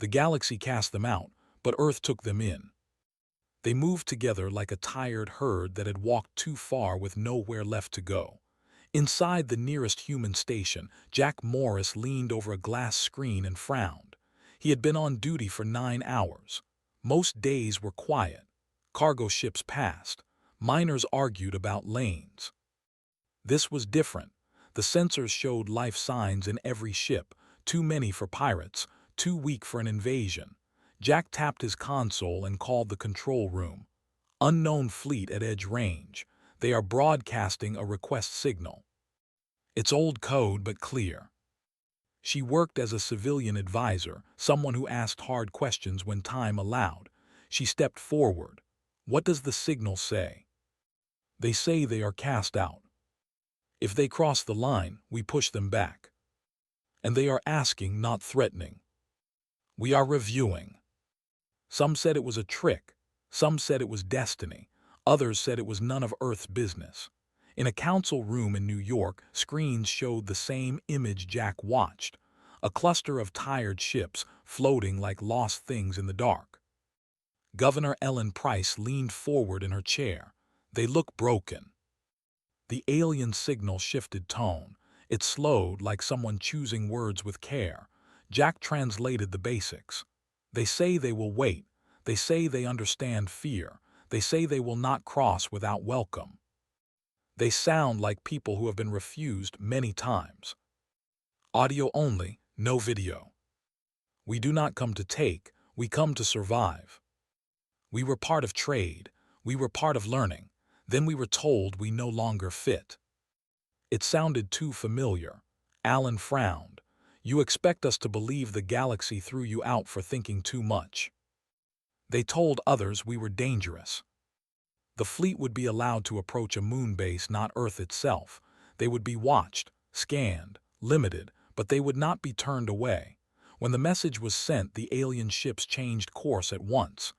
The galaxy cast them out, but Earth took them in. They moved together like a tired herd that had walked too far with nowhere left to go. Inside the nearest human station, Jack Morris leaned over a glass screen and frowned. He had been on duty for 9 hours. Most days were quiet. Cargo ships passed. Miners argued about lanes. This was different. The sensors showed life signs in every ship, too many for pirates, too weak for an invasion. Jack tapped his console and called the control room. Unknown fleet at edge range. They are broadcasting a request signal. It's old code but clear. She worked as a civilian advisor, someone who asked hard questions when time allowed. She stepped forward. What does the signal say? They say they are cast out. If they cross the line, we push them back. And they are asking, not threatening. We are reviewing. Some said it was a trick. Some said it was destiny. Others said it was none of Earth's business. In a council room in New York, screens showed the same image Jack watched, a cluster of tired ships floating like lost things in the dark. Governor Ellen Price leaned forward in her chair. They look broken. The alien signal shifted tone. It slowed like someone choosing words with care. Jack translated the basics. They say they will wait. They say they understand fear. They say they will not cross without welcome. They sound like people who have been refused many times. Audio only, no video. We do not come to take, we come to survive. We were part of trade, we were part of learning, then we were told we no longer fit. It sounded too familiar. Alan frowned. You expect us to believe the galaxy threw you out for thinking too much. They told others we were dangerous. The fleet would be allowed to approach a moon base, not Earth itself. They would be watched, scanned, limited, but they would not be turned away. When the message was sent, the alien ships changed course at once.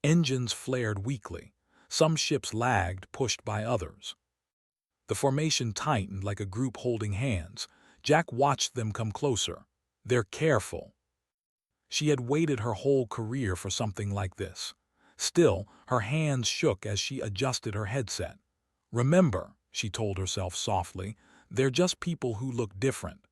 Engines flared weakly. Some ships lagged, pushed by others. The formation tightened like a group holding hands. Jack watched them come closer. They're careful. She had waited her whole career for something like this. Still, her hands shook as she adjusted her headset. Remember, she told herself softly, they're just people who look different.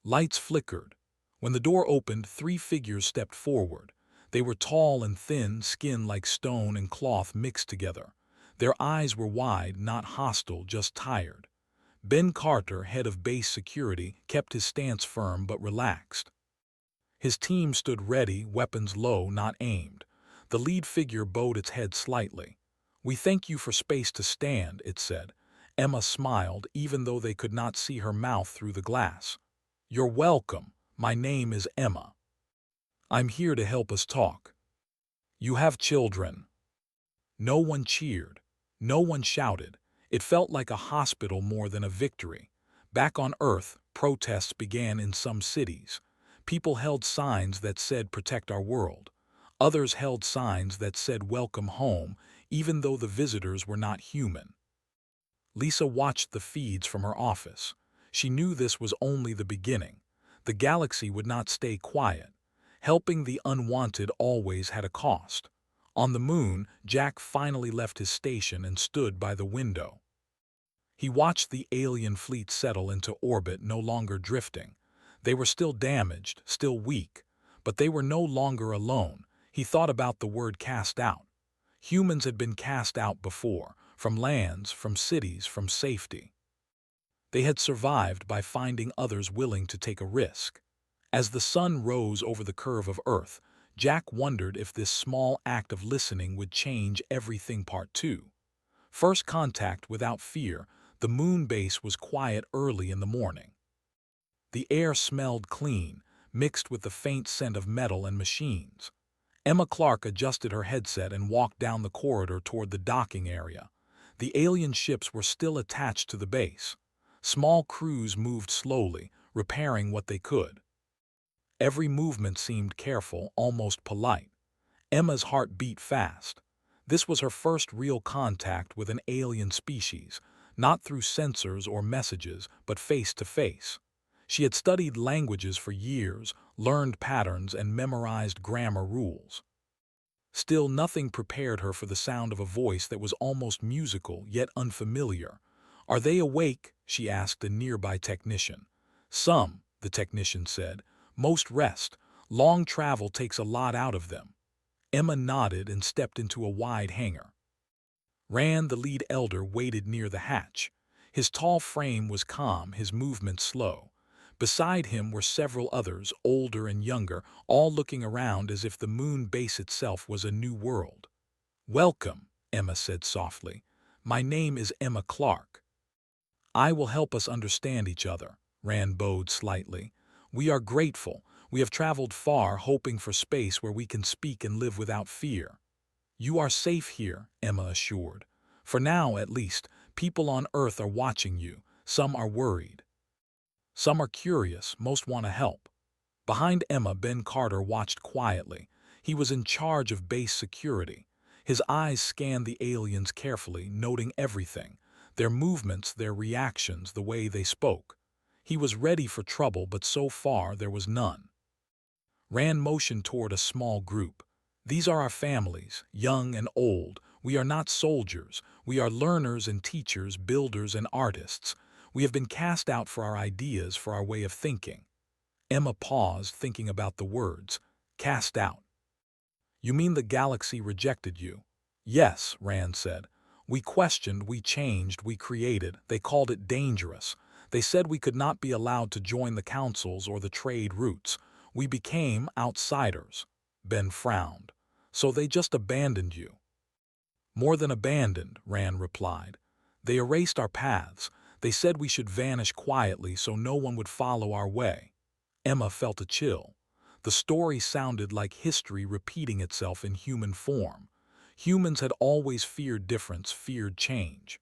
Lights flickered. When the door opened, 3 figures stepped forward. They were tall and thin, skin like stone and cloth mixed together. Their eyes were wide, not hostile, just tired. Ben Carter, head of base security, kept his stance firm but relaxed. His team stood ready, weapons low, not aimed. The lead figure bowed its head slightly. We thank you for space to stand, it said. Emma smiled, even though they could not see her mouth through the glass. You're welcome. My name is Emma. I'm here to help us talk. You have children. No one cheered. No one shouted. It felt like a hospital more than a victory. Back on Earth, protests began in some cities. People held signs that said protect our world. Others held signs that said welcome home, even though the visitors were not human. Lisa watched the feeds from her office. She knew this was only the beginning. The galaxy would not stay quiet. Helping the unwanted always had a cost. On the moon, Jack finally left his station and stood by the window. He watched the alien fleet settle into orbit, no longer drifting. They were still damaged, still weak, but they were no longer alone. He thought about the word cast out. Humans had been cast out before, from lands, from cities, from safety. They had survived by finding others willing to take a risk. As the sun rose over the curve of Earth, Jack wondered if this small act of listening would change everything. Part 2. First contact without fear. The moon base was quiet early in the morning. The air smelled clean, mixed with the faint scent of metal and machines. Emma Clark adjusted her headset and walked down the corridor toward the docking area. The alien ships were still attached to the base. Small crews moved slowly, repairing what they could. Every movement seemed careful, almost polite. Emma's heart beat fast. This was her first real contact with an alien species, not through sensors or messages, but face to face. She had studied languages for years, learned patterns, and memorized grammar rules. Still, nothing prepared her for the sound of a voice that was almost musical, yet unfamiliar. "Are they awake?" she asked a nearby technician. "Some," the technician said. "Most rest. Long travel takes a lot out of them." Emma nodded and stepped into a wide hangar. Rand, the lead elder, waited near the hatch. His tall frame was calm, his movements slow. Beside him were several others, older and younger, all looking around as if the moon base itself was a new world. "Welcome," Emma said softly. "My name is Emma Clark." "I will help us understand each other," Rand bowed slightly. "We are grateful. We have traveled far, hoping for space where we can speak and live without fear." "You are safe here," Emma assured. "For now, at least. People on Earth are watching you. Some are worried. Some are curious, most want to help." Behind Emma, Ben Carter watched quietly. He was in charge of base security. His eyes scanned the aliens carefully, noting everything: their movements, their reactions, the way they spoke. He was ready for trouble, but so far there was none. Rand motioned toward a small group. "These are our families, young and old. We are not soldiers. We are learners and teachers, builders and artists. We have been cast out for our ideas, for our way of thinking." Emma paused, thinking about the words. "Cast out. You mean the galaxy rejected you?" "Yes," Rand said. "We questioned, we changed, we created. They called it dangerous. They said we could not be allowed to join the councils or the trade routes. We became outsiders." Ben frowned. "So they just abandoned you?" "More than abandoned," Rand replied. "They erased our paths. They said we should vanish quietly so no one would follow our way." Emma felt a chill. The story sounded like history repeating itself in human form. Humans had always feared difference, feared change.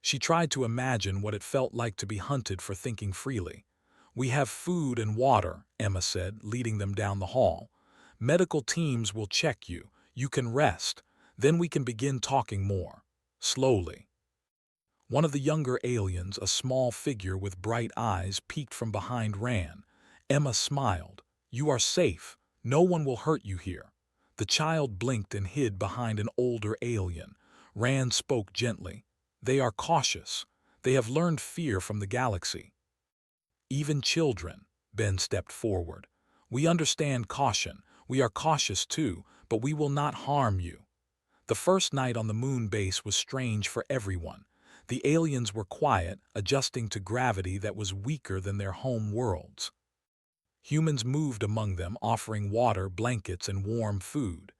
She tried to imagine what it felt like to be hunted for thinking freely. "We have food and water," Emma said, leading them down the hall. "Medical teams will check you. You can rest. Then we can begin talking more." Slowly. One of the younger aliens, a small figure with bright eyes, peeked from behind Rand. Emma smiled. "You are safe. No one will hurt you here." The child blinked and hid behind an older alien. Rand spoke gently. "They are cautious. They have learned fear from the galaxy." "Even children." Ben stepped forward. "We understand caution. We are cautious too, but we will not harm you." The first night on the moon base was strange for everyone. The aliens were quiet, adjusting to gravity that was weaker than their home worlds. Humans moved among them, offering water, blankets, and warm food.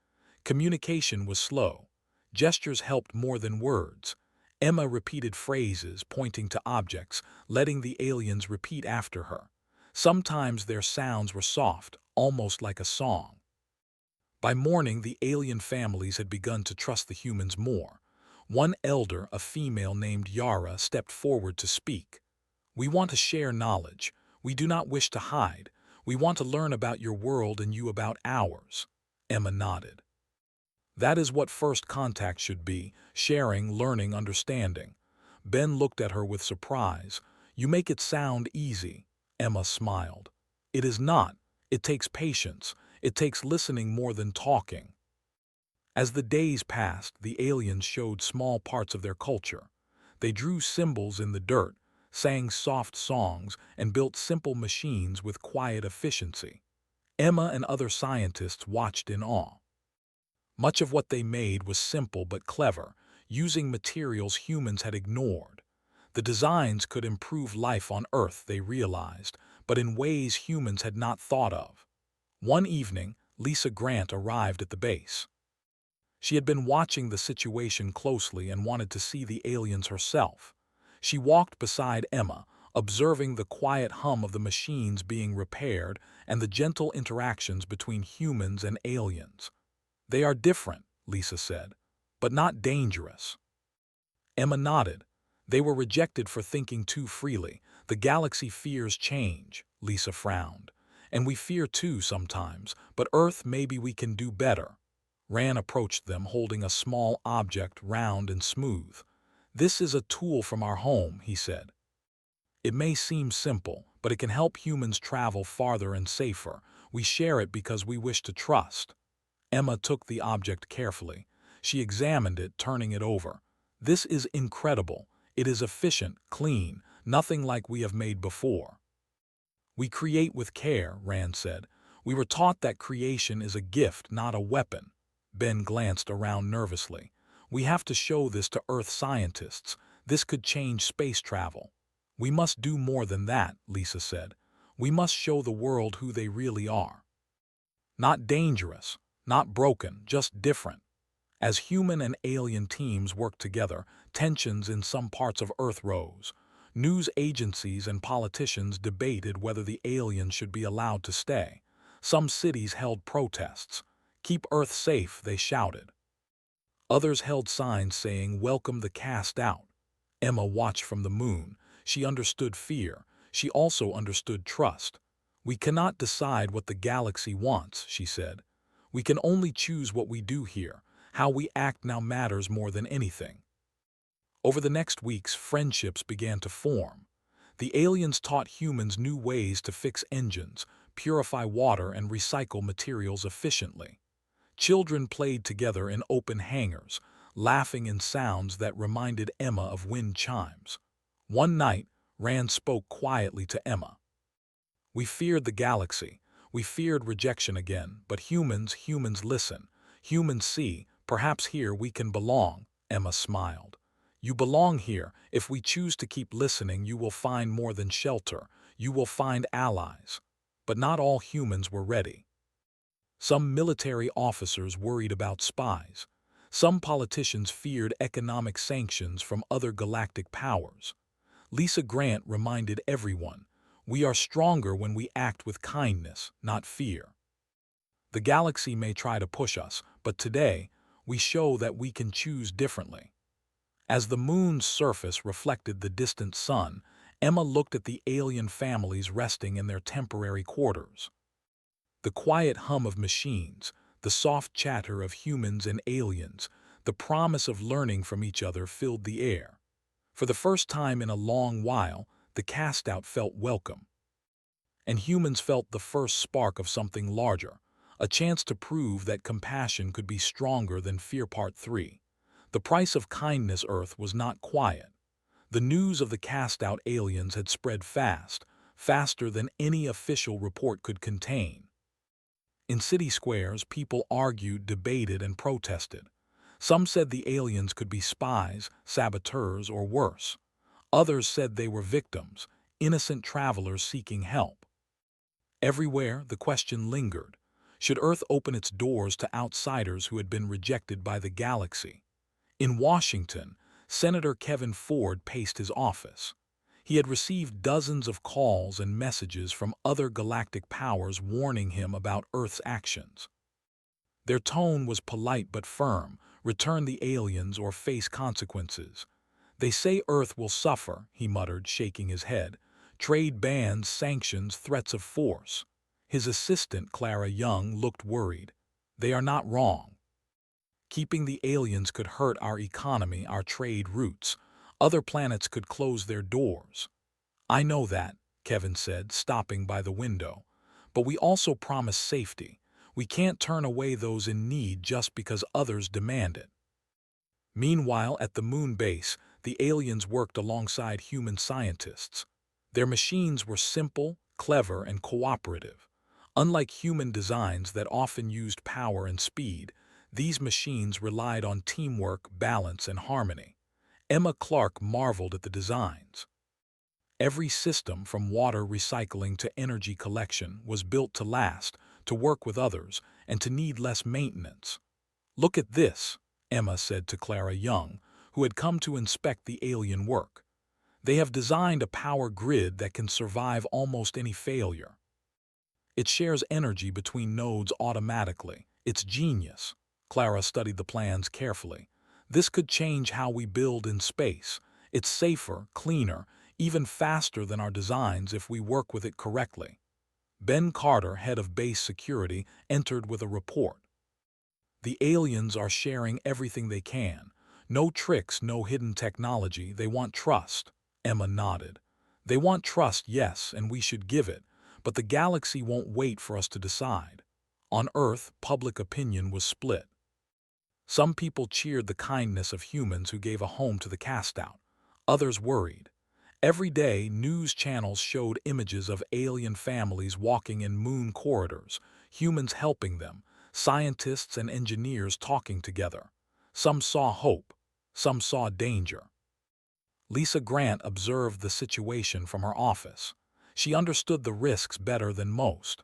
Communication was slow. Gestures helped more than words. Emma repeated phrases, pointing to objects, letting the aliens repeat after her. Sometimes their sounds were soft, almost like a song. By morning, the alien families had begun to trust the humans more. One elder, a female named Yara, stepped forward to speak. "We want to share knowledge. We do not wish to hide. We want to learn about your world and you about ours." Emma nodded. "That is what first contact should be: sharing, learning, understanding." Ben looked at her with surprise. "You make it sound easy." Emma smiled. "It is not. It takes patience. It takes listening more than talking." As the days passed, the aliens showed small parts of their culture. They drew symbols in the dirt, sang soft songs, and built simple machines with quiet efficiency. Emma and other scientists watched in awe. Much of what they made was simple but clever, using materials humans had ignored. The designs could improve life on Earth, they realized, but in ways humans had not thought of. One evening, Lisa Grant arrived at the base. She had been watching the situation closely and wanted to see the aliens herself. She walked beside Emma, observing the quiet hum of the machines being repaired and the gentle interactions between humans and aliens. "They are different," Lisa said, "but not dangerous." Emma nodded. "They were rejected for thinking too freely. The galaxy fears change," Lisa frowned. "And we fear too sometimes, but Earth, maybe we can do better." Rand approached them, holding a small object, round and smooth. "This is a tool from our home," he said. "It may seem simple, but it can help humans travel farther and safer. We share it because we wish to trust. Emma took the object carefully. She examined it, turning it over. This is incredible. It is efficient, clean, nothing like we have made before. We create with care, Rand said. We were taught that creation is a gift, not a weapon. Ben glanced around nervously. We have to show this to Earth scientists. This could change space travel. We must do more than that, Lisa said. We must show the world who they really are. Not dangerous, not broken, just different. As human and alien teams worked together, tensions in some parts of Earth rose. News agencies and politicians debated whether the aliens should be allowed to stay. Some cities held protests. Keep Earth safe, they shouted. Others held signs saying, welcome the cast out. Emma watched from the moon. She understood fear. She also understood trust. We cannot decide what the galaxy wants, she said. We can only choose what we do here. How we act now matters more than anything. Over the next weeks, friendships began to form. The aliens taught humans new ways to fix engines, purify water, and recycle materials efficiently. Children played together in open hangars, laughing in sounds that reminded Emma of wind chimes. One night, Rand spoke quietly to Emma. We feared the galaxy. We feared rejection again, but humans listen. Humans see. Perhaps here we can belong, Emma smiled. You belong here. If we choose to keep listening, you will find more than shelter. You will find allies. But not all humans were ready. Some military officers worried about spies. Some politicians feared economic sanctions from other galactic powers. Lisa Grant reminded everyone, we are stronger when we act with kindness, not fear. The galaxy may try to push us, but today, we show that we can choose differently. As the moon's surface reflected the distant sun, Emma looked at the alien families resting in their temporary quarters. The quiet hum of machines, the soft chatter of humans and aliens, the promise of learning from each other filled the air. For the first time in a long while, the cast-out felt welcome. And humans felt the first spark of something larger, a chance to prove that compassion could be stronger than fear. Part 3. The price of kindness. Earth was not quiet. The news of the cast-out aliens had spread fast, faster than any official report could contain. In city squares, people argued, debated, and protested. Some said the aliens could be spies, saboteurs, or worse. Others said they were victims, innocent travelers seeking help. Everywhere, the question lingered. Should Earth open its doors to outsiders who had been rejected by the galaxy? In Washington, Senator Kevin Ford paced his office. He had received dozens of calls and messages from other galactic powers warning him about Earth's actions. Their tone was polite but firm. Return the aliens or face consequences. They say Earth will suffer, he muttered, shaking his head. Trade bans, sanctions, threats of force. His assistant, Clara Young, looked worried. They are not wrong. Keeping the aliens could hurt our economy, our trade routes. Other planets could close their doors. I know that, Kevin said, stopping by the window. But we also promise safety. We can't turn away those in need just because others demand it. Meanwhile, at the moon base, the aliens worked alongside human scientists. Their machines were simple, clever, and cooperative. Unlike human designs that often used power and speed, these machines relied on teamwork, balance, and harmony. Emma Clark marveled at the designs. Every system, from water recycling to energy collection, was built to last, to work with others, and to need less maintenance. Look at this, Emma said to Clara Young, who had come to inspect the alien work. They have designed a power grid that can survive almost any failure. It shares energy between nodes automatically. It's genius. Clara studied the plans carefully. This could change how we build in space. It's safer, cleaner, even faster than our designs if we work with it correctly. Ben Carter, head of base security, entered with a report. The aliens are sharing everything they can. No tricks, no hidden technology. They want trust. Emma nodded. They want trust, yes, and we should give it. But the galaxy won't wait for us to decide. On Earth, public opinion was split. Some people cheered the kindness of humans who gave a home to the cast-out. Others worried. Every day, news channels showed images of alien families walking in moon corridors, humans helping them, scientists and engineers talking together. Some saw hope, some saw danger. Lisa Grant observed the situation from her office. She understood the risks better than most.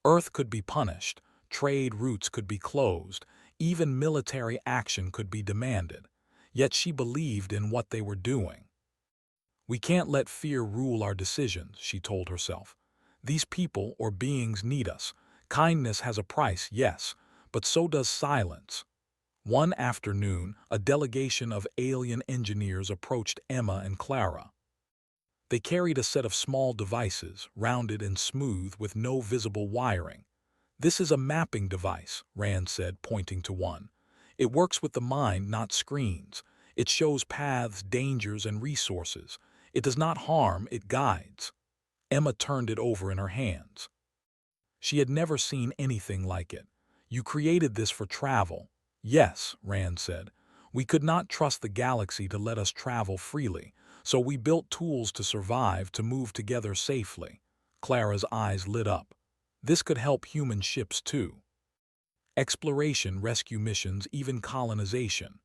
Earth could be punished, trade routes could be closed, even military action could be demanded. Yet she believed in what they were doing. "We can't let fear rule our decisions," she told herself. "These people or beings need us. Kindness has a price, yes, but so does silence." One afternoon, a delegation of alien engineers approached Emma and Clara. They carried a set of small devices, rounded and smooth with no visible wiring. "This is a mapping device," Rand said, pointing to one. "It works with the mind, not screens. It shows paths, dangers, and resources. It does not harm, it guides." Emma turned it over in her hands. She had never seen anything like it. "You created this for travel." "Yes," Rand said. "We could not trust the galaxy to let us travel freely, so we built tools to survive, to move together safely." Clara's eyes lit up. "This could help human ships too. Exploration, rescue missions, even colonization."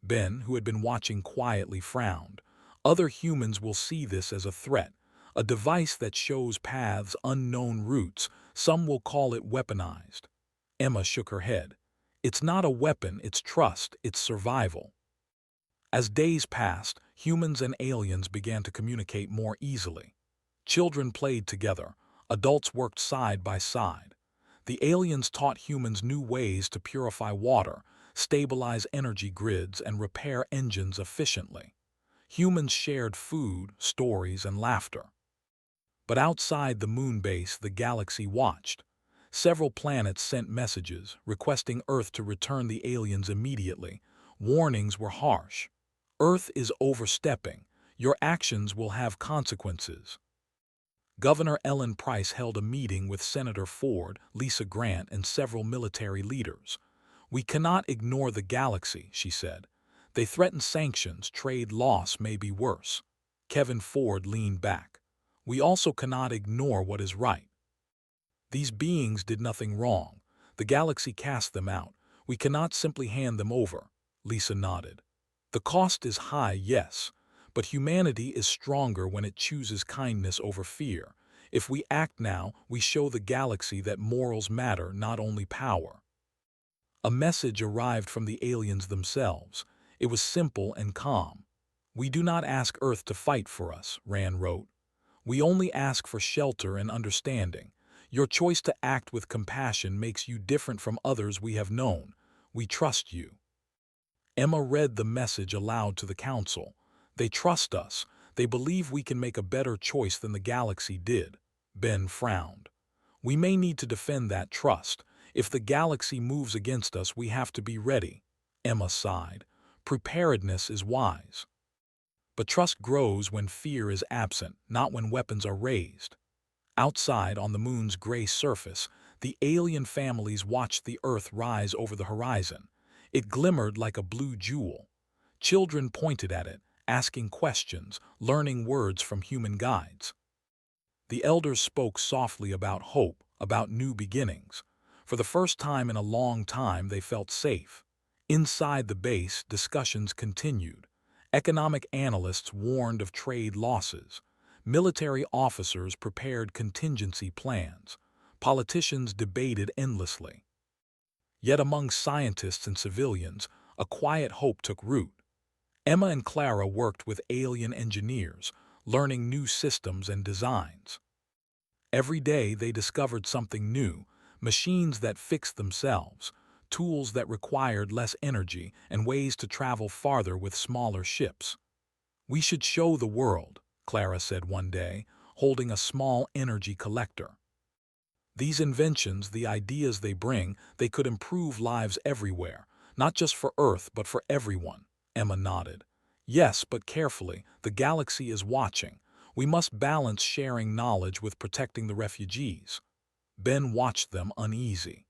Ben, who had been watching quietly, frowned. "Other humans will see this as a threat, a device that shows paths, unknown routes. Some will call it weaponized." Emma shook her head. "It's not a weapon, it's trust, it's survival." As days passed, humans and aliens began to communicate more easily. Children played together, adults worked side by side. The aliens taught humans new ways to purify water, stabilize energy grids, and repair engines efficiently. Humans shared food, stories, and laughter. But outside the moon base, the galaxy watched. Several planets sent messages, requesting Earth to return the aliens immediately. Warnings were harsh. "Earth is overstepping. Your actions will have consequences." Governor Ellen Price held a meeting with Senator Ford, Lisa Grant, and several military leaders. "We cannot ignore the galaxy," she said. "They threaten sanctions, trade loss may be worse." Kevin Ford leaned back. "We also cannot ignore what is right. These beings did nothing wrong. The galaxy cast them out. We cannot simply hand them over." Lisa nodded. "The cost is high, yes, but humanity is stronger when it chooses kindness over fear. If we act now, we show the galaxy that morals matter, not only power." A message arrived from the aliens themselves. It was simple and calm. "We do not ask Earth to fight for us," Rand wrote. "We only ask for shelter and understanding. Your choice to act with compassion makes you different from others we have known. We trust you." Emma read the message aloud to the council. "They trust us. They believe we can make a better choice than the galaxy did." Ben frowned. "We may need to defend that trust. If the galaxy moves against us, we have to be ready." Emma sighed. "Preparedness is wise. But trust grows when fear is absent, not when weapons are raised." Outside, on the moon's gray surface, the alien families watched the Earth rise over the horizon. It glimmered like a blue jewel. Children pointed at it, asking questions, learning words from human guides. The elders spoke softly about hope, about new beginnings. For the first time in a long time, they felt safe. Inside the base, discussions continued. Economic analysts warned of trade losses. Military officers prepared contingency plans. Politicians debated endlessly. Yet among scientists and civilians, a quiet hope took root. Emma and Clara worked with alien engineers, learning new systems and designs. Every day they discovered something new, machines that fixed themselves, tools that required less energy, and ways to travel farther with smaller ships. "We should show the world," Clara said one day, holding a small energy collector. "These inventions, the ideas they bring, they could improve lives everywhere, not just for Earth, but for everyone." Emma nodded. "Yes, but carefully. The galaxy is watching. We must balance sharing knowledge with protecting the refugees. Ben watched them uneasy.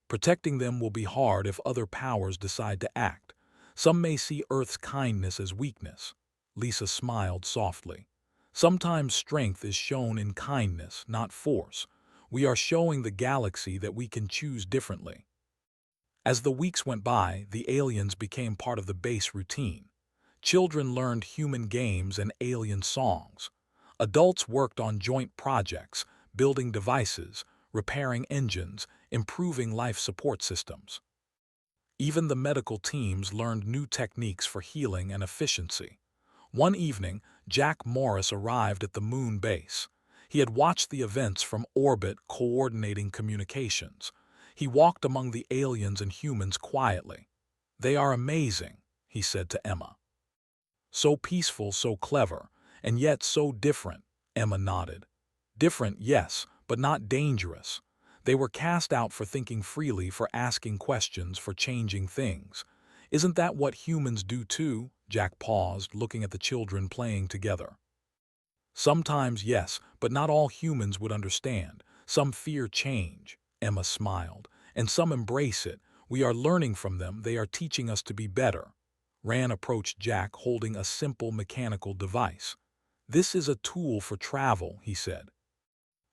Protecting them will be hard if other powers decide to act. Some may see Earth's kindness as weakness. Lisa smiled softly. Sometimes strength is shown in kindness, not force. We are showing the galaxy that we can choose differently. As the weeks went by, the aliens became part of the base routine. Children learned human games and alien songs. Adults worked on joint projects, building devices, repairing engines, improving life support systems. Even the medical teams learned new techniques for healing and efficiency. One evening, Jack Morris arrived at the moon base. He had watched the events from orbit, coordinating communications. He walked among the aliens and humans quietly. "They are amazing," he said to Emma. "So peaceful, so clever, and yet so different," Emma nodded. "Different, yes, but not dangerous. They were cast out for thinking freely, for asking questions, for changing things. Isn't that what humans do too?" Jack paused, looking at the children playing together. "Sometimes, yes, but not all humans would understand. Some fear change," Emma smiled, "and some embrace it. We are learning from them. They are teaching us to be better." Rand approached Jack, holding a simple mechanical device. "This is a tool for travel," he said.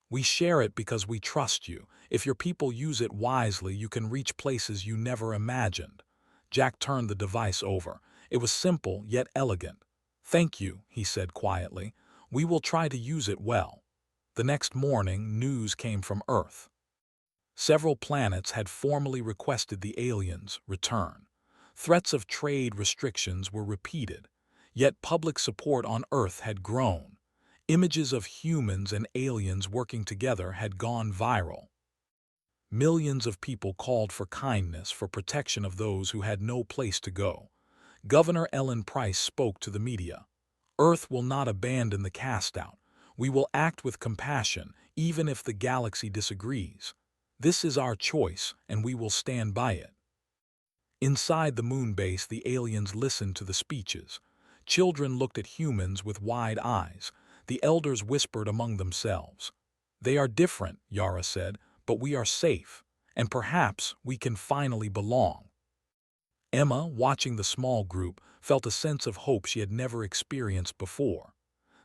"We share it because we trust you. If your people use it wisely, you can reach places you never imagined." Jack turned the device over. It was simple yet elegant. "Thank you," he said quietly. "We will try to use it well." The next morning, news came from Earth. Several planets had formally requested the aliens return. Threats of trade restrictions were repeated, yet public support on Earth had grown. Images of humans and aliens working together had gone viral. Millions of people called for kindness, for protection of those who had no place to go. Governor Ellen Price spoke to the media. "Earth will not abandon the cast-out. We will act with compassion, even if the galaxy disagrees. This is our choice, and we will stand by it." Inside the moon base, the aliens listened to the speeches. Children looked at humans with wide eyes. The elders whispered among themselves. "They are different," Yara said, "but we are safe, and perhaps we can finally belong." Emma, watching the small group, felt a sense of hope she had never experienced before.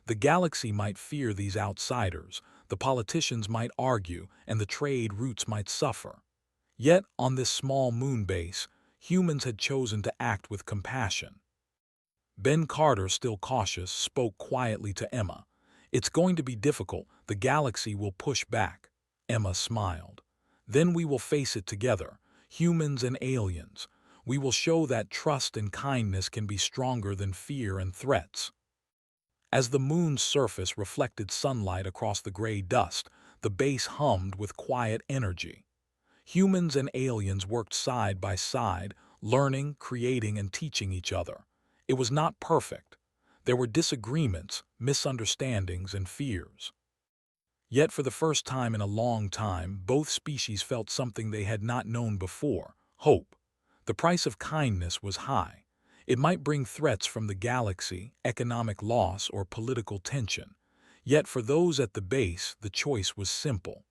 The galaxy might fear these outsiders, the politicians might argue, and the trade routes might suffer. Yet, on this small moon base, humans had chosen to act with compassion. Ben Carter, still cautious, spoke quietly to Emma. "It's going to be difficult. The galaxy will push back." Emma smiled. "Then we will face it together, humans and aliens. We will show that trust and kindness can be stronger than fear and threats." As the moon's surface reflected sunlight across the gray dust, the base hummed with quiet energy. Humans and aliens worked side by side, learning, creating, and teaching each other. It was not perfect. There were disagreements, misunderstandings, and fears. Yet for the first time in a long time, both species felt something they had not known before: hope. The price of kindness was high. It might bring threats from the galaxy, economic loss, or political tension. Yet for those at the base, the choice was simple.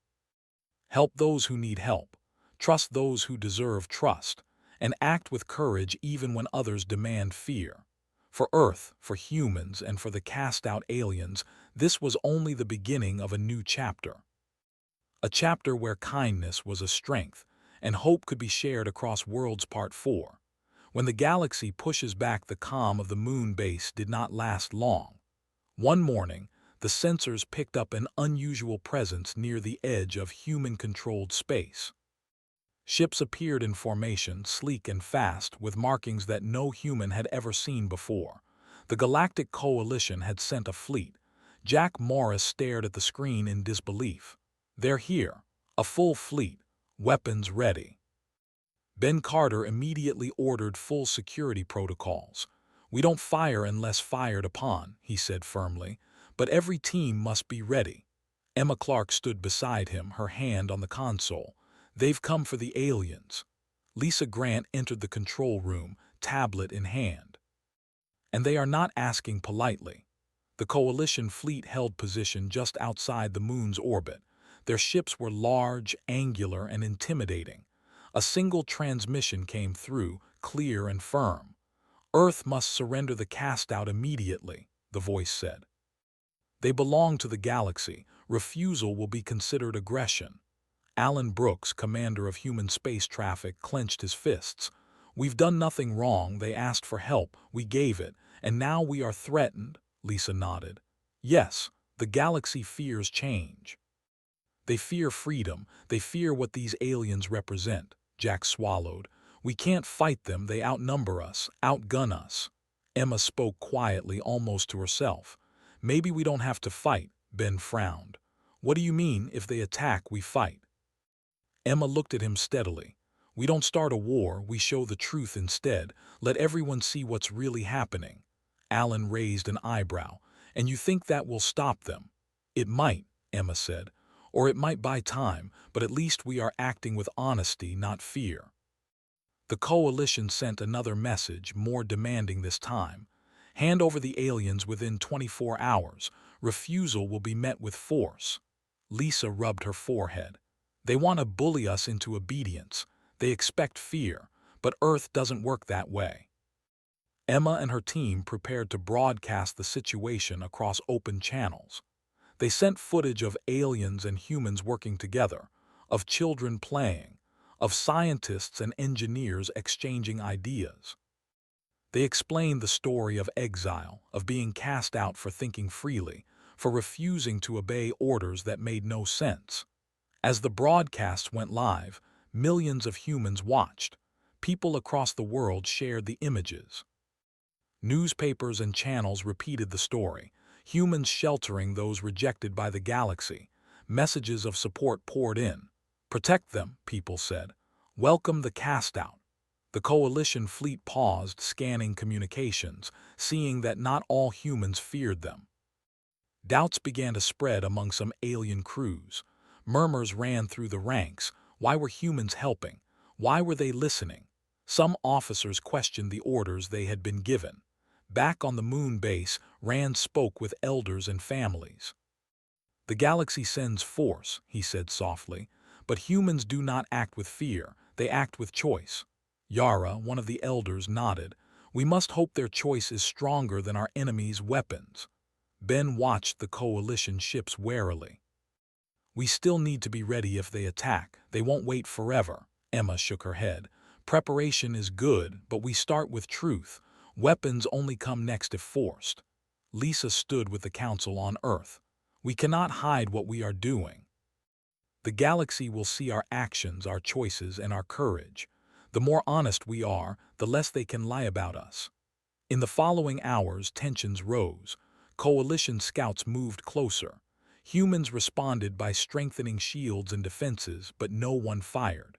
Help those who need help. Trust those who deserve trust, and act with courage even when others demand fear. For Earth, for humans, and for the cast-out aliens, this was only the beginning of a new chapter. A chapter where kindness was a strength, and hope could be shared across worlds. Part 4. When the galaxy pushes back, the calm of the moon base did not last long. One morning, the sensors picked up an unusual presence near the edge of human-controlled space. Ships appeared in formation, sleek and fast, with markings that no human had ever seen before. The Galactic Coalition had sent a fleet. Jack Morris stared at the screen in disbelief. "They're here. A full fleet. Weapons ready." Ben Carter immediately ordered full security protocols. "We don't fire unless fired upon," he said firmly, "but every team must be ready." Emma Clark stood beside him, her hand on the console. "They've come for the aliens." Lisa Grant entered the control room, tablet in hand. "And they are not asking politely." The coalition fleet held position just outside the moon's orbit. Their ships were large, angular, and intimidating. A single transmission came through, clear and firm. "Earth must surrender the cast-out immediately," the voice said. "They belong to the galaxy. Refusal will be considered aggression." Alan Brooks, commander of human space traffic, clenched his fists. "We've done nothing wrong. They asked for help. We gave it. And now we are threatened." Lisa nodded. "Yes, the galaxy fears change. They fear freedom. They fear what these aliens represent." Jack swallowed. "We can't fight them. They outnumber us, outgun us." Emma spoke quietly, almost to herself. "Maybe we don't have to fight." Ben frowned. "What do you mean, if they attack, we fight?" Emma looked at him steadily. "We don't start a war, we show the truth instead. Let everyone see what's really happening." Alan raised an eyebrow. "And you think that will stop them?" "It might," Emma said. "Or it might buy time, but at least we are acting with honesty, not fear." The coalition sent another message, more demanding this time. "Hand over the aliens within 24 hours. Refusal will be met with force." Lisa rubbed her forehead. "They want to bully us into obedience. They expect fear, but Earth doesn't work that way." Emma and her team prepared to broadcast the situation across open channels. They sent footage of aliens and humans working together, of children playing, of scientists and engineers exchanging ideas. They explained the story of exile, of being cast out for thinking freely, for refusing to obey orders that made no sense. As the broadcast went live, millions of humans watched. People across the world shared the images. Newspapers and channels repeated the story, humans sheltering those rejected by the galaxy. Messages of support poured in. "Protect them," people said. "Welcome the cast-out." The coalition fleet paused, scanning communications, seeing that not all humans feared them. Doubts began to spread among some alien crews. Murmurs ran through the ranks. Why were humans helping? Why were they listening? Some officers questioned the orders they had been given. Back on the moon base, Rand spoke with elders and families. "The galaxy sends force," he said softly, "but humans do not act with fear, they act with choice." Yara, one of the elders, nodded. "We must hope their choice is stronger than our enemies' weapons." Ben watched the coalition ships warily. "We still need to be ready if they attack. They won't wait forever." Emma shook her head. "Preparation is good, but we start with truth. Weapons only come next if forced." Lisa stood with the Council on Earth. "We cannot hide what we are doing. The galaxy will see our actions, our choices, and our courage. The more honest we are, the less they can lie about us." In the following hours, tensions rose. Coalition scouts moved closer. Humans responded by strengthening shields and defenses, but no one fired.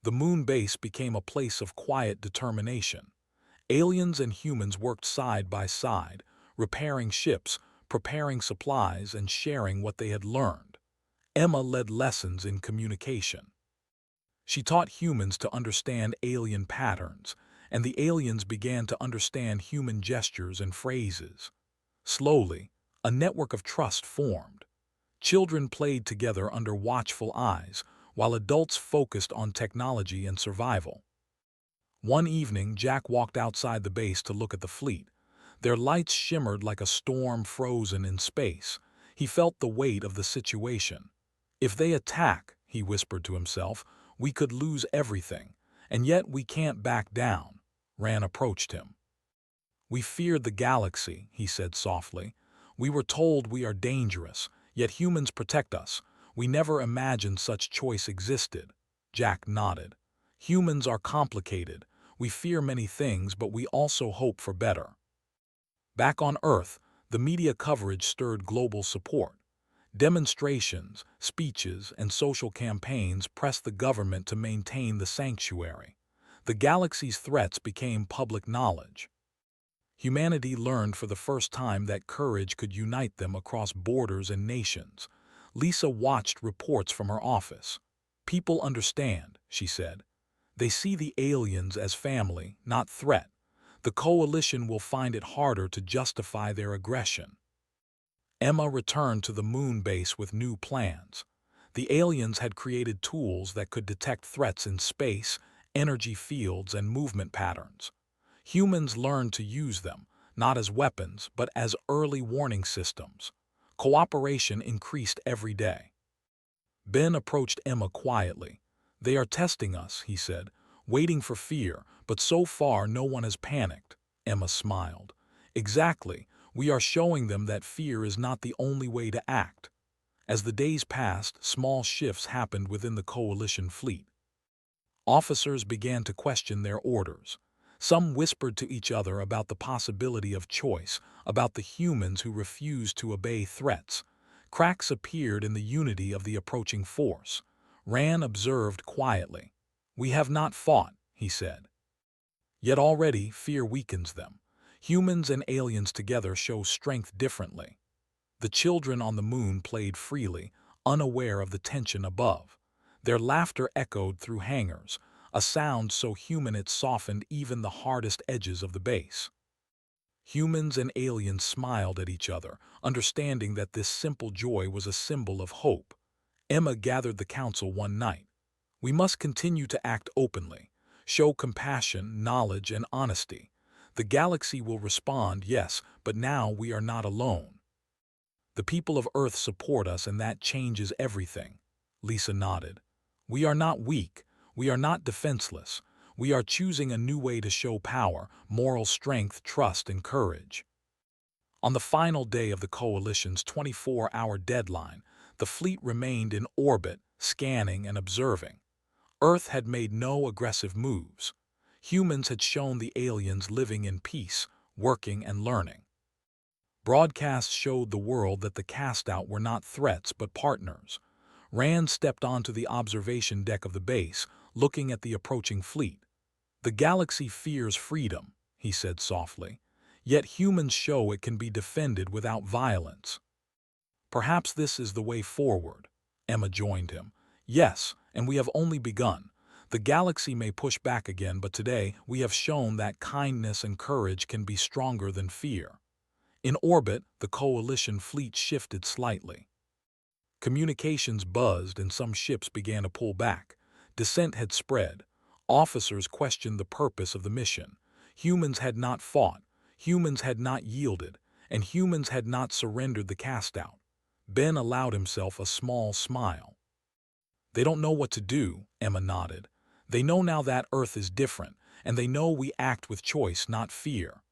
The moon base became a place of quiet determination. Aliens and humans worked side by side, repairing ships, preparing supplies, and sharing what they had learned. Emma led lessons in communication. She taught humans to understand alien patterns, and the aliens began to understand human gestures and phrases. Slowly, a network of trust formed. Children played together under watchful eyes, while adults focused on technology and survival. One evening, Jack walked outside the base to look at the fleet. Their lights shimmered like a storm frozen in space. He felt the weight of the situation. "If they attack," he whispered to himself, "we could lose everything. And yet we can't back down." Rand approached him. "We feared the galaxy," he said softly. "We were told we are dangerous, yet humans protect us. We never imagined such choice existed." Jack nodded. "Humans are complicated. We fear many things, but we also hope for better." Back on Earth, the media coverage stirred global support. Demonstrations, speeches, and social campaigns pressed the government to maintain the sanctuary. The galaxy's threats became public knowledge. Humanity learned for the first time that courage could unite them across borders and nations. Lisa watched reports from her office. "People understand," she said. "They see the aliens as family, not threat. The coalition will find it harder to justify their aggression. Emma returned to the moon base with new plans. The aliens had created tools that could detect threats in space, energy fields, and movement patterns. Humans learned to use them, not as weapons, but as early warning systems. Cooperation increased every day. Ben approached Emma quietly. "They are testing us," he said, "waiting for fear, but so far no one has panicked." Emma smiled. "Exactly. We are showing them that fear is not the only way to act." As the days passed, small shifts happened within the coalition fleet. Officers began to question their orders. Some whispered to each other about the possibility of choice, about the humans who refused to obey threats. Cracks appeared in the unity of the approaching force. Rand observed quietly. "We have not fought," he said. "Yet already fear weakens them. Humans and aliens together show strength differently." The children on the moon played freely, unaware of the tension above. Their laughter echoed through hangars, a sound so human it softened even the hardest edges of the base. Humans and aliens smiled at each other, understanding that this simple joy was a symbol of hope. Emma gathered the council one night. "We must continue to act openly, show compassion, knowledge, and honesty. The galaxy will respond, yes, but now we are not alone. The people of Earth support us, and that changes everything." Lisa nodded. "We are not weak. We are not defenseless. We are choosing a new way to show power, moral strength, trust, and courage." On the final day of the Coalition's 24-hour deadline, the fleet remained in orbit, scanning and observing. Earth had made no aggressive moves. Humans had shown the aliens living in peace, working and learning. Broadcasts showed the world that the cast-out were not threats but partners. Rand stepped onto the observation deck of the base, looking at the approaching fleet. "The galaxy fears freedom," he said softly. "Yet humans show it can be defended without violence." "Perhaps this is the way forward." Emma joined him. "Yes, and we have only begun. The galaxy may push back again, but today we have shown that kindness and courage can be stronger than fear." In orbit, the coalition fleet shifted slightly. Communications buzzed and some ships began to pull back. Dissent had spread. Officers questioned the purpose of the mission. Humans had not fought, humans had not yielded, and humans had not surrendered the cast-out. Ben allowed himself a small smile. "They don't know what to do," Emma nodded. "They know now that Earth is different, and they know we act with choice, not fear."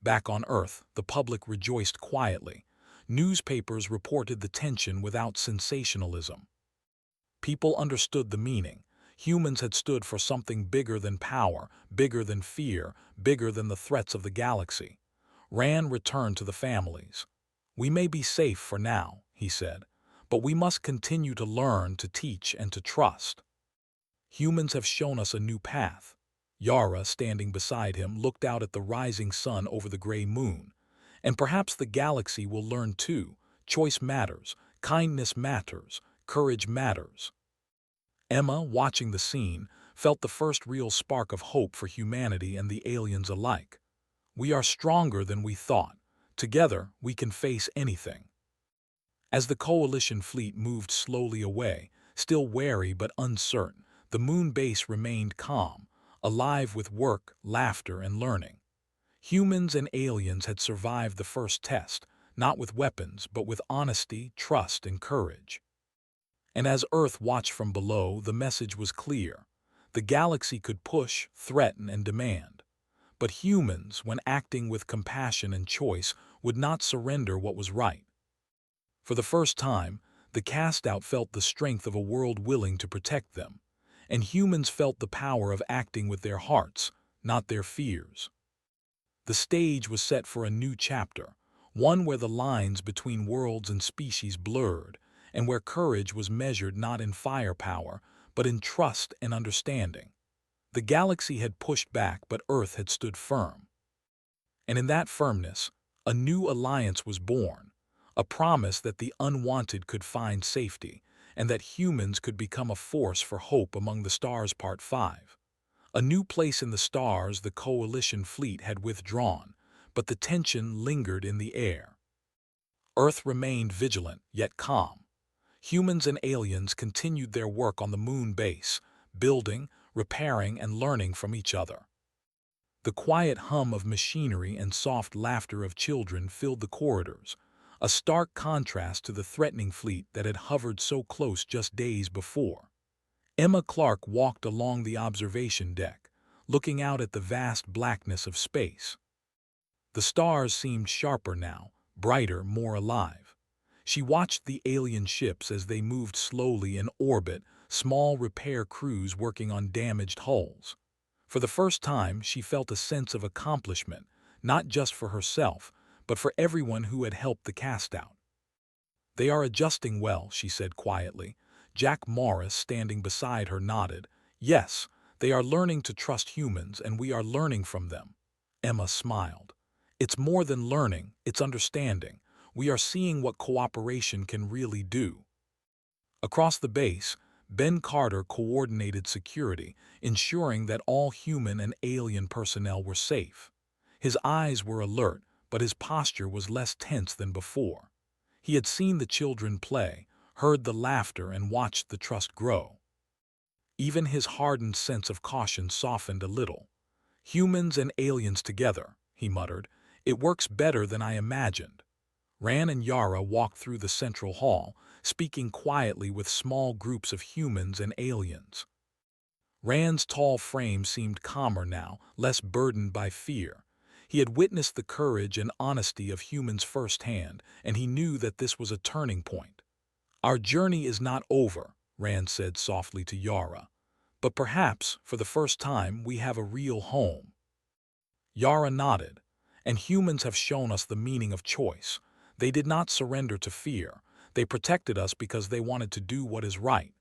Back on Earth, the public rejoiced quietly. Newspapers reported the tension without sensationalism. People understood the meaning. Humans had stood for something bigger than power, bigger than fear, bigger than the threats of the galaxy. Rand returned to the families. "We may be safe for now," he said, "but we must continue to learn, to teach, and to trust. Humans have shown us a new path." Yara, standing beside him, looked out at the rising sun over the gray moon. "And perhaps the galaxy will learn too. Choice matters, kindness matters, courage matters." Emma, watching the scene, felt the first real spark of hope for humanity and the aliens alike. "We are stronger than we thought. Together, we can face anything." As the coalition fleet moved slowly away, still wary but uncertain, the moon base remained calm, alive with work, laughter, and learning. Humans and aliens had survived the first test, not with weapons, but with honesty, trust, and courage. And as Earth watched from below, the message was clear. The galaxy could push, threaten, and demand. But humans, when acting with compassion and choice, would not surrender what was right. For the first time, the cast-out felt the strength of a world willing to protect them. And humans felt the power of acting with their hearts, not their fears. The stage was set for a new chapter, one where the lines between worlds and species blurred, and where courage was measured not in firepower, but in trust and understanding. The galaxy had pushed back, but Earth had stood firm. And in that firmness, a new alliance was born, a promise that the unwanted could find safety, and that humans could become a force for hope among the stars. Part 5. A new place in the stars, the coalition fleet had withdrawn, but the tension lingered in the air. Earth remained vigilant, yet calm. Humans and aliens continued their work on the moon base, building, repairing, and learning from each other. The quiet hum of machinery and soft laughter of children filled the corridors, a stark contrast to the threatening fleet that had hovered so close just days before. Emma Clark walked along the observation deck, looking out at the vast blackness of space. The stars seemed sharper now, brighter, more alive. She watched the alien ships as they moved slowly in orbit, small repair crews working on damaged hulls. For the first time, she felt a sense of accomplishment, not just for herself, but for everyone who had helped the cast-out. "They are adjusting well," she said quietly. Jack Morris, standing beside her, nodded. "Yes, they are learning to trust humans, and we are learning from them." Emma smiled. "It's more than learning, it's understanding. We are seeing what cooperation can really do." Across the base, Ben Carter coordinated security, ensuring that all human and alien personnel were safe. His eyes were alert, but his posture was less tense than before. He had seen the children play, heard the laughter, and watched the trust grow. Even his hardened sense of caution softened a little. "Humans and aliens together," he muttered. "It works better than I imagined." Ran and Yara walked through the central hall, speaking quietly with small groups of humans and aliens. Rand's tall frame seemed calmer now, less burdened by fear. He had witnessed the courage and honesty of humans firsthand, and he knew that this was a turning point. "Our journey is not over," Rand said softly to Yara. "But perhaps, for the first time, we have a real home." Yara nodded. "And humans have shown us the meaning of choice. They did not surrender to fear. They protected us because they wanted to do what is right."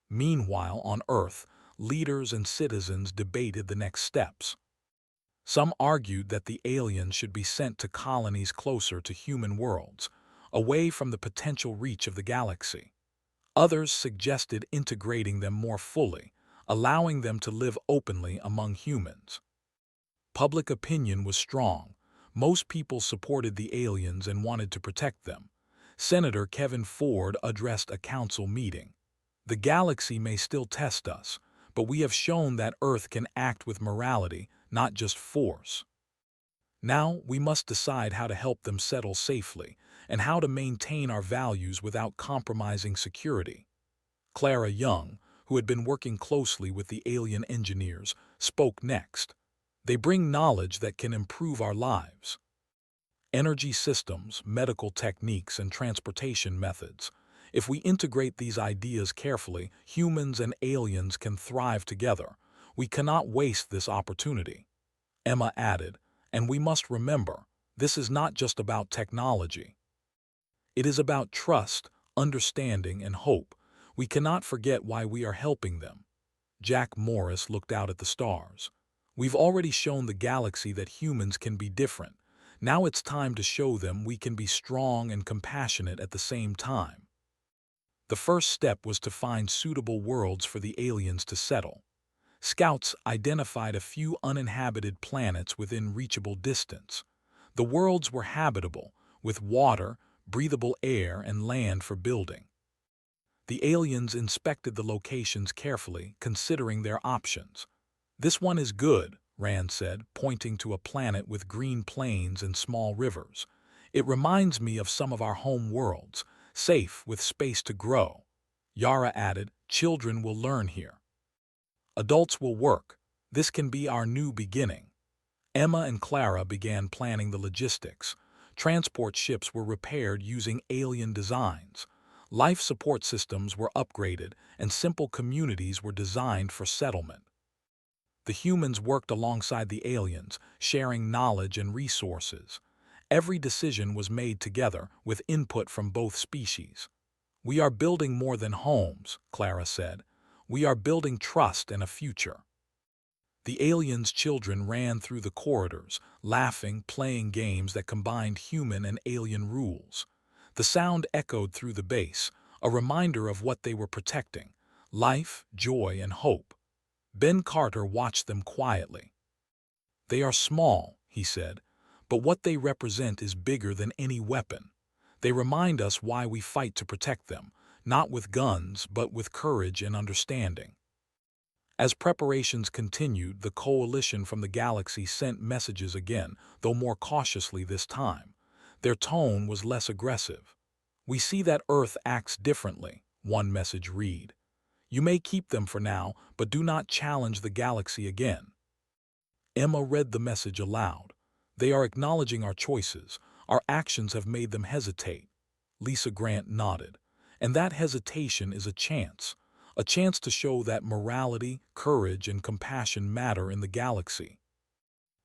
Meanwhile, on Earth, leaders and citizens debated the next steps. Some argued that the aliens should be sent to colonies closer to human worlds, away from the potential reach of the galaxy. Others suggested integrating them more fully, allowing them to live openly among humans. Public opinion was strong. Most people supported the aliens and wanted to protect them. Senator Kevin Ford addressed a council meeting. "The galaxy may still test us, but we have shown that Earth can act with morality, not just force. Now we must decide how to help them settle safely and how to maintain our values without compromising security." Clara Young, who had been working closely with the alien engineers, spoke next. "They bring knowledge that can improve our lives. Energy systems, medical techniques, and transportation methods. If we integrate these ideas carefully, humans and aliens can thrive together. We cannot waste this opportunity." Emma added, "And we must remember, this is not just about technology. It is about trust, understanding, and hope. We cannot forget why we are helping them." Jack Morris looked out at the stars. "We've already shown the galaxy that humans can be different. Now it's time to show them we can be strong and compassionate at the same time." The first step was to find suitable worlds for the aliens to settle. Scouts identified a few uninhabited planets within reachable distance. The worlds were habitable, with water, breathable air, and land for building. The aliens inspected the locations carefully, considering their options. "This one is good," Rand said, pointing to a planet with green plains and small rivers. "It reminds me of some of our home worlds, safe with space to grow." Yara added, "Children will learn here. Adults will work. This can be our new beginning." Emma and Clara began planning the logistics. Transport ships were repaired using alien designs. Life support systems were upgraded, and simple communities were designed for settlement. The humans worked alongside the aliens, sharing knowledge and resources. Every decision was made together, with input from both species. "We are building more than homes," Clara said. "We are building trust and a future." The aliens' children ran through the corridors, laughing, playing games that combined human and alien rules. The sound echoed through the base, a reminder of what they were protecting: life, joy, and hope. Ben Carter watched them quietly. "They are small," he said, "but what they represent is bigger than any weapon. They remind us why we fight to protect them, not with guns, but with courage and understanding." As preparations continued, the coalition from the galaxy sent messages again, though more cautiously this time. Their tone was less aggressive. "We see that Earth acts differently," one message read. "You may keep them for now, but do not challenge the galaxy again." Emma read the message aloud. "They are acknowledging our choices. Our actions have made them hesitate." Lisa Grant nodded. "And that hesitation is a chance to show that morality, courage, and compassion matter in the galaxy."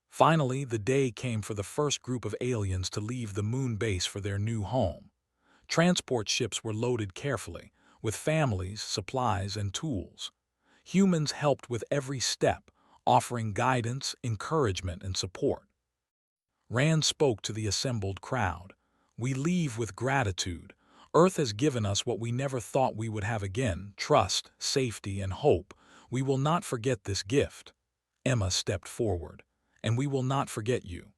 Finally, the day came for the first group of aliens to leave the moon base for their new home. Transport ships were loaded carefully, with families, supplies, and tools. Humans helped with every step, offering guidance, encouragement, and support. Rand spoke to the assembled crowd. "We leave with gratitude. Earth has given us what we never thought we would have again: trust, safety, and hope. We will not forget this gift." Emma stepped forward. "And we will not forget you.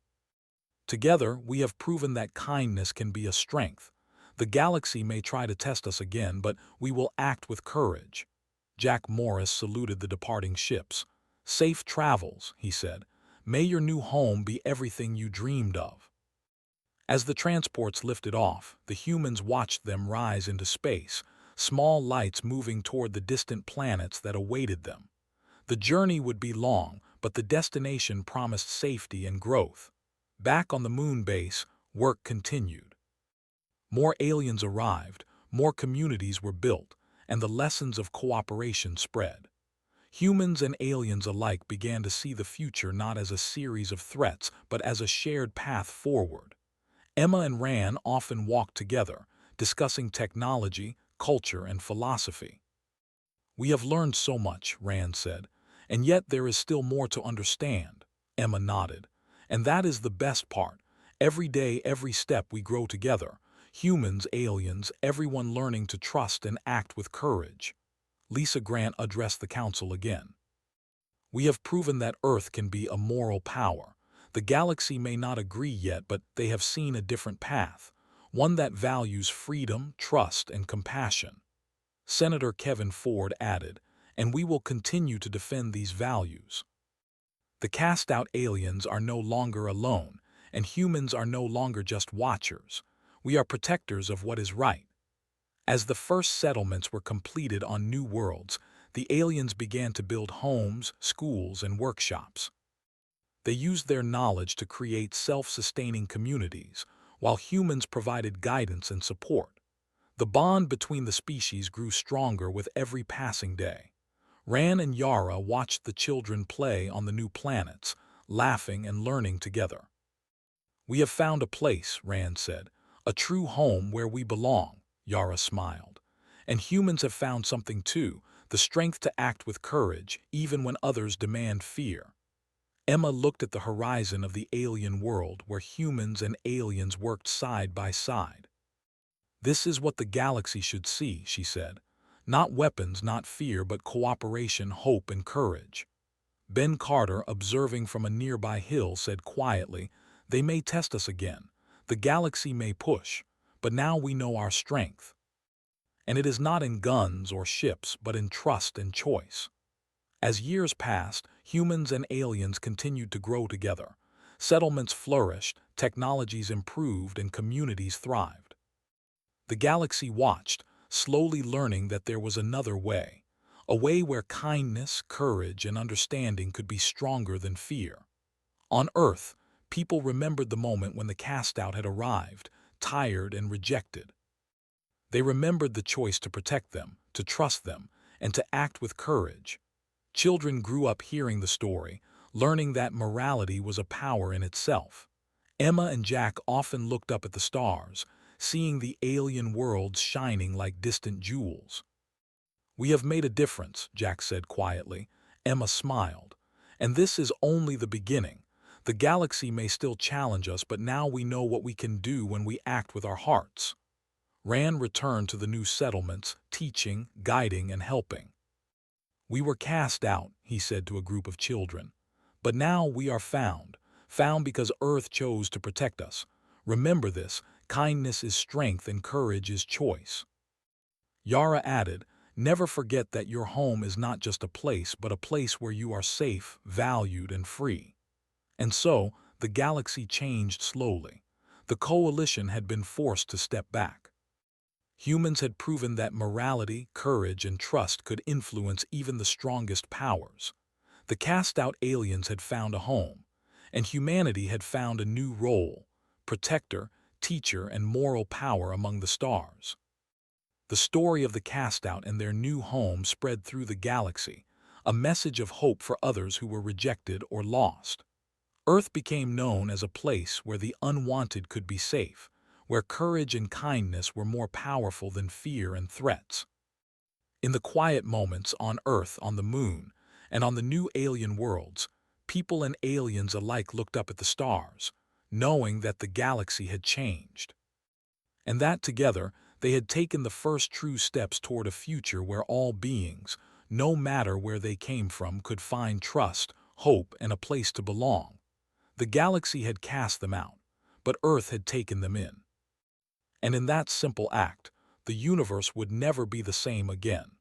Together, we have proven that kindness can be a strength. The galaxy may try to test us again, but we will act with courage." Jack Morris saluted the departing ships. "Safe travels," he said. "May your new home be everything you dreamed of." As the transports lifted off, the humans watched them rise into space, small lights moving toward the distant planets that awaited them. The journey would be long, but the destination promised safety and growth. Back on the moon base, work continued. More aliens arrived, more communities were built, and the lessons of cooperation spread. Humans and aliens alike began to see the future not as a series of threats, but as a shared path forward. Emma and Rand often walked together, discussing technology, culture, and philosophy. "We have learned so much," Rand said, "and yet there is still more to understand." Emma nodded. "And that is the best part. Every day, every step, we grow together. Humans, aliens, everyone learning to trust and act with courage." Lisa Grant addressed the council again. "We have proven that Earth can be a moral power. The galaxy may not agree yet, but they have seen a different path, one that values freedom, trust, and compassion." Senator Kevin Ford added, "And we will continue to defend these values." The cast-out aliens are no longer alone, and humans are no longer just watchers. We are protectors of what is right. As the first settlements were completed on new worlds, the aliens began to build homes, schools, and workshops. They used their knowledge to create self-sustaining communities, while humans provided guidance and support. The bond between the species grew stronger with every passing day. Ran and Yara watched the children play on the new planets, laughing and learning together. "We have found a place," Rand said, "a true home where we belong." Yara smiled. "And humans have found something too, the strength to act with courage, even when others demand fear." Emma looked at the horizon of the alien world where humans and aliens worked side by side. "This is what the galaxy should see," she said. "Not weapons, not fear, but cooperation, hope, and courage." Ben Carter, observing from a nearby hill, said quietly, "They may test us again. The galaxy may push, but now we know our strength. And it is not in guns or ships, but in trust and choice." As years passed, humans and aliens continued to grow together. Settlements flourished, technologies improved, and communities thrived. The galaxy watched, slowly learning that there was another way, a way where kindness, courage, and understanding could be stronger than fear. On Earth, people remembered the moment when the cast-out had arrived, tired and rejected. They remembered the choice to protect them, to trust them, and to act with courage. Children grew up hearing the story, learning that morality was a power in itself. Emma and Jack often looked up at the stars, seeing the alien worlds shining like distant jewels. "We have made a difference," Jack said quietly. Emma smiled. "And this is only the beginning. The galaxy may still challenge us, but now we know what we can do when we act with our hearts." Rand returned to the new settlements, teaching, guiding, and helping. "We were cast out," he said to a group of children. "But now we are found because Earth chose to protect us. Remember this, kindness is strength and courage is choice." Yara added, "Never forget that your home is not just a place, but a place where you are safe, valued, and free." And so, the galaxy changed slowly. The coalition had been forced to step back. Humans had proven that morality, courage, and trust could influence even the strongest powers. The cast-out aliens had found a home, and humanity had found a new role: protector, teacher, and moral power among the stars. The story of the cast-out and their new home spread through the galaxy, a message of hope for others who were rejected or lost. Earth became known as a place where the unwanted could be safe, where courage and kindness were more powerful than fear and threats. In the quiet moments on Earth, on the Moon, and on the new alien worlds, people and aliens alike looked up at the stars, knowing that the galaxy had changed. And that together, they had taken the first true steps toward a future where all beings, no matter where they came from, could find trust, hope, and a place to belong. The galaxy had cast them out, but Earth had taken them in. And in that simple act, the universe would never be the same again.